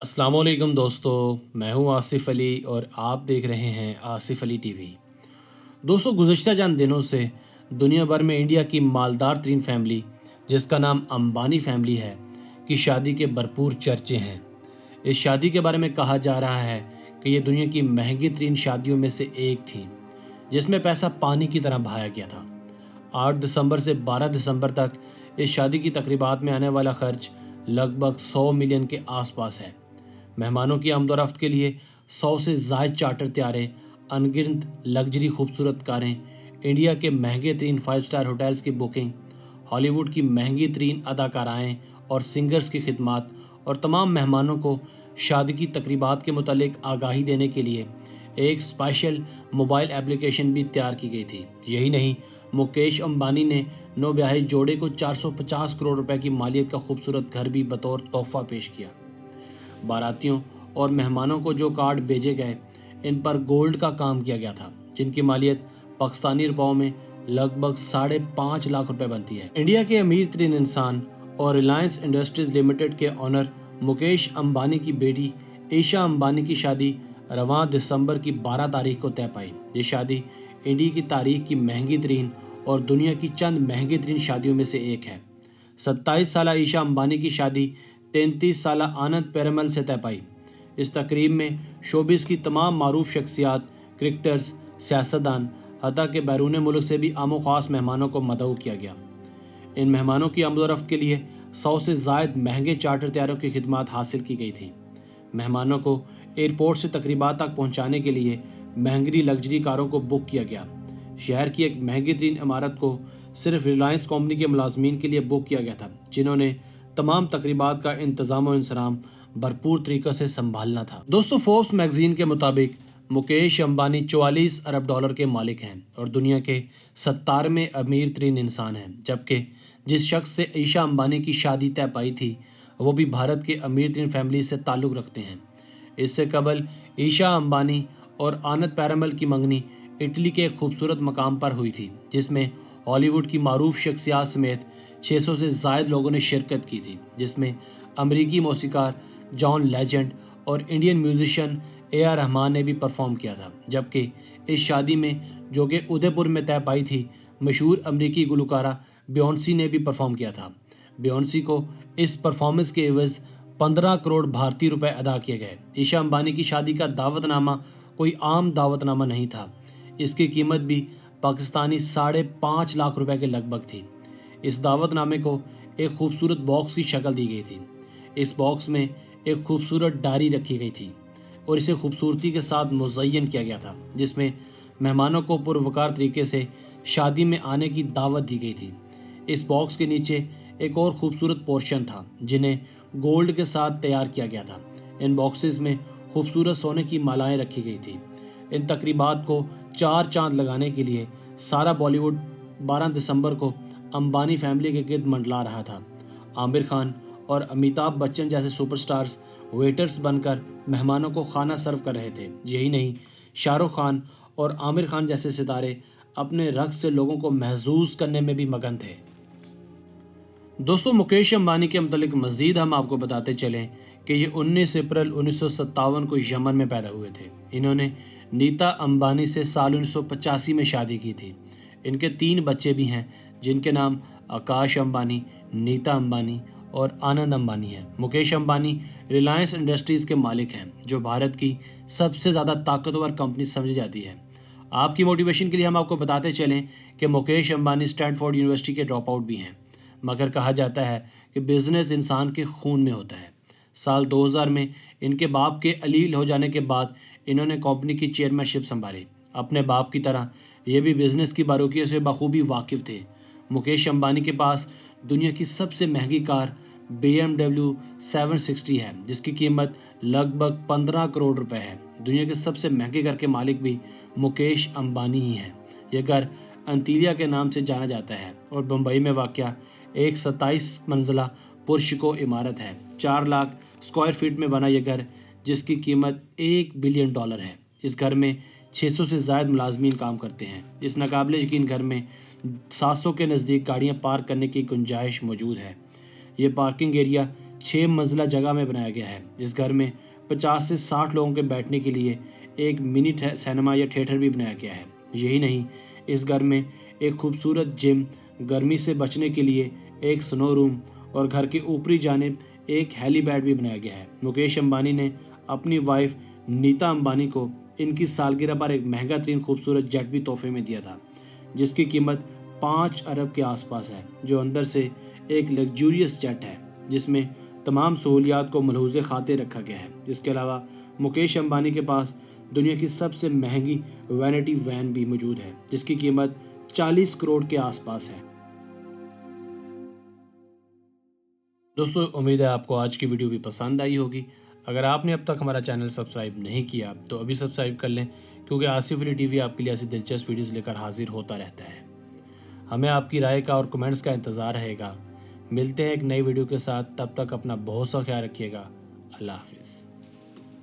अस्सलाम वालेकुम दोस्तों, मैं हूं आसिफ़ अली और आप देख रहे हैं आसिफ़ अली टीवी। दोस्तों, गुज़िश्ता चंद दिनों से दुनिया भर में इंडिया की मालदार तरीन फैमिली, जिसका नाम अंबानी फैमिली है, की शादी के भरपूर चर्चे हैं। इस शादी के बारे में कहा जा रहा है कि ये दुनिया की महंगी तरीन शादियों में से एक थी, जिसमें पैसा पानी की तरह बहाया गया था। 8 दिसंबर से 12 दिसंबर तक इस शादी की तकरीबात में आने वाला खर्च लगभग 100 मिलियन के आसपास है। मेहमानों की आमदोरफ्त के लिए 100 से ज़ायद चार्टर त्यारे, अनगिनत लग्जरी खूबसूरत कारें, इंडिया के महंगे तरीन 5 स्टार होटल्स की बुकिंग, हॉलीवुड की महंगी तरीन अदाकाराएँ और सिंगर्स की खिदमात और तमाम मेहमानों को शादी की तकरीबात के मुतालिक आगाही देने के लिए एक स्पेशल मोबाइल एप्लीकेशन भी तैयार की गई थी। यही नहीं, मुकेश अंबानी ने नौब्याहे जोड़े को 450 करोड़ रुपए की मालियत का खूबसूरत घर भी बतौर तोहफा पेश किया। बारातियों और मेहमानों को जो कार्ड भेजे गए, इन पर गोल्ड का काम किया गया था, जिनकी मालियत पाकिस्तानी रुपयों में लगभग 5.5 लाख रुपए बनती है। इंडिया के अमीर तरीन इंसान और रिलायंस इंडस्ट्रीज लिमिटेड के ऑनर मुकेश अंबानी की बेटी ईशा अंबानी की शादी रवां दिसंबर की 12 तारीख को तय पाई। ये शादी इंडिया की तारीख की महंगी तरीन और दुनिया की चंद महंगी तरीन शादियों में से एक है। 27 साल ईशा अंबानी की शादी 33 साल आनंद पेरेमल से तय पाई। इस तकरीब में शोबिस की तमाम मारूफ शख्सियात, क्रिकेटर्स, सियासतदान, हत्ता के बैरून मुल्क से भी आमो खास मेहमानों को मदऊ किया गया। इन मेहमानों की आमदोरफ्त के लिए 100 से ज़ायद महंगे चार्टर तैयारों की खिदमत हासिल की गई थी। मेहमानों को एयरपोर्ट से तकरीबात तक पहुंचाने के लिए महंगी लग्जरी कारों को बुक किया गया। शहर की एक महंगी तरीन इमारत को सिर्फ रिलायंस कंपनी के मुलाजमीन के लिए बुक किया गया था, जिन्होंने तमाम तकरीबात का इंतज़ाम और इंसराम भरपूर तरीक़े से संभालना था। दोस्तों, फोर्ब्स मैगजीन के मुताबिक मुकेश अंबानी 44 अरब डॉलर के मालिक हैं और दुनिया के 17वें अमीर तरीन इंसान हैं, जबकि जिस शख्स से ईशा अंबानी की शादी तय पाई थी, वो भी भारत के अमीर तरीन फैमिली से ताल्लुक़ रखते हैं। इससे कबल ईशा अंबानी और आनंद पेरेमल की मंगनी इटली के एक खूबसूरत मकाम पर हुई थी, जिसमें हॉलीवुड की मारूफ शख्सियात समेत 600 से ज़ायद लोगों ने शिरकत की थी, जिसमें अमरीकी मौसीकार जॉन लेजेंड और इंडियन म्यूजिशियन ए.आर. रहमान ने भी परफॉर्म किया था। जबकि इस शादी में, जो कि उदयपुर में तय पाई थी, मशहूर अमरीकी गुलकारा बियोंसी ने भी परफॉर्म किया था। बियोंसी को इस परफॉर्मेंस के एवज़ 15 करोड़ भारतीय रुपए अदा किए गए। ईशा अंबानी की शादी का दावतनामा कोई आम दावतनामा नहीं था। इसकी कीमत भी पाकिस्तानी 5.5 लाख रुपए के लगभग थी। इस दावतनामे को एक खूबसूरत बॉक्स की शक्ल दी गई थी। इस बॉक्स में एक खूबसूरत डायरी रखी गई थी और इसे खूबसूरती के साथ मुज़य्यन किया गया था, जिसमें मेहमानों को पुरवकार तरीके से शादी में आने की दावत दी गई थी। इस बॉक्स के नीचे एक और खूबसूरत पोर्शन था, जिन्हें गोल्ड के साथ तैयार किया गया था। इन बॉक्सेस में खूबसूरत सोने की मालाएं रखी गई थी। इन तकरीबात को 4 चांद लगाने के लिए सारा बॉलीवुड 12 दिसंबर को अंबानी फैमिली के गिर्द मंडला रहा था। आमिर खान और अमिताभ बच्चन जैसे सुपरस्टार्स वेटर्स बनकर मेहमानों को खाना सर्व कर रहे थे। यही नहीं, शाहरुख खान और आमिर खान जैसे सितारे अपने रक़्स से लोगों को महसूस करने में भी मगन थे। दोस्तों, मुकेश अंबानी के मतलब मज़ीद हम आपको बताते चलें कि ये 19 अप्रैल 1957 को यमन में पैदा हुए थे। इन्होंने नीता अंबानी से साल 1985 में शादी की थी। इनके 3 बच्चे भी हैं, जिनके नाम आकाश अंबानी, नीता अंबानी और आनंद अंबानी हैं। मुकेश अंबानी रिलायंस इंडस्ट्रीज़ के मालिक हैं, जो भारत की सबसे ज़्यादा ताकतवर कंपनी समझी जाती है। आपकी मोटिवेशन के लिए हम आपको बताते चलें कि मुकेश अंबानी स्टैनफोर्ड यूनिवर्सिटी के ड्रॉप आउट भी हैं, मगर कहा जाता है कि बिज़नेस इंसान के खून में होता है। साल 2000 में इनके बाप के अलील हो जाने के बाद इन्होंने कंपनी की चेयरमैनशिप संभाली। अपने बाप की तरह ये भी बिज़नेस की बारीकियों से बखूबी वाकिफ़ थे। मुकेश अंबानी के पास दुनिया की सबसे महंगी कार BMW 760 है, जिसकी कीमत लगभग 15 करोड़ रुपए है। दुनिया के सबसे महंगे घर के मालिक भी मुकेश अंबानी ही हैं। यह घर अंतिलिया के नाम से जाना जाता है और बम्बई में वाक़या एक 27 मंजिला पुरशिको इमारत है। 4 लाख स्क्वायर फीट में बना यह घर, जिसकी कीमत $1 बिलियन है। इस घर में 600 से ज़ायद मुलाजमीन काम करते हैं। इस नाकाबिले यकीन घर में 700 के नज़दीक गाड़ियाँ पार्क करने की गुंजाइश मौजूद है। ये पार्किंग एरिया 6 मंजिला जगह में बनाया गया है। इस घर में 50 से 60 लोगों के बैठने के लिए एक मिनी सिनेमा या थिएटर भी बनाया गया है। यही नहीं, इस घर में एक खूबसूरत जिम, गर्मी से बचने के लिए एक स्नो रूम और घर के ऊपरी जानिब एक हेलीपैड भी बनाया गया है। मुकेश अंबानी ने अपनी वाइफ नीता अंबानी को इनकी सालगिरह पर एक महंगा तरीन खूबसूरत जेट भी तोहफे में दिया था, जिसकी कीमत 5 अरब के आसपास है, जो अंदर से एक लग्जूरियस जेट है जिसमें तमाम सहूलियात को मलहूज़े खातिर रखा गया है। इसके अलावा मुकेश अंबानी के पास दुनिया की सबसे महंगी वैनिटी वैन भी मौजूद है, जिसकी कीमत 40 करोड़ के आसपास है। दोस्तों, उम्मीद है आपको आज की वीडियो भी पसंद आई होगी। अगर आपने अब तक हमारा चैनल सब्सक्राइब नहीं किया तो अभी सब्सक्राइब कर लें, क्योंकि आसिफ अली टीवी आपके लिए ऐसी दिलचस्प वीडियोस लेकर हाजिर होता रहता है। हमें आपकी राय का और कमेंट्स का इंतज़ार रहेगा। मिलते हैं एक नई वीडियो के साथ, तब तक अपना बहुत सा ख्याल रखिएगा। अल्लाह हाफिज़।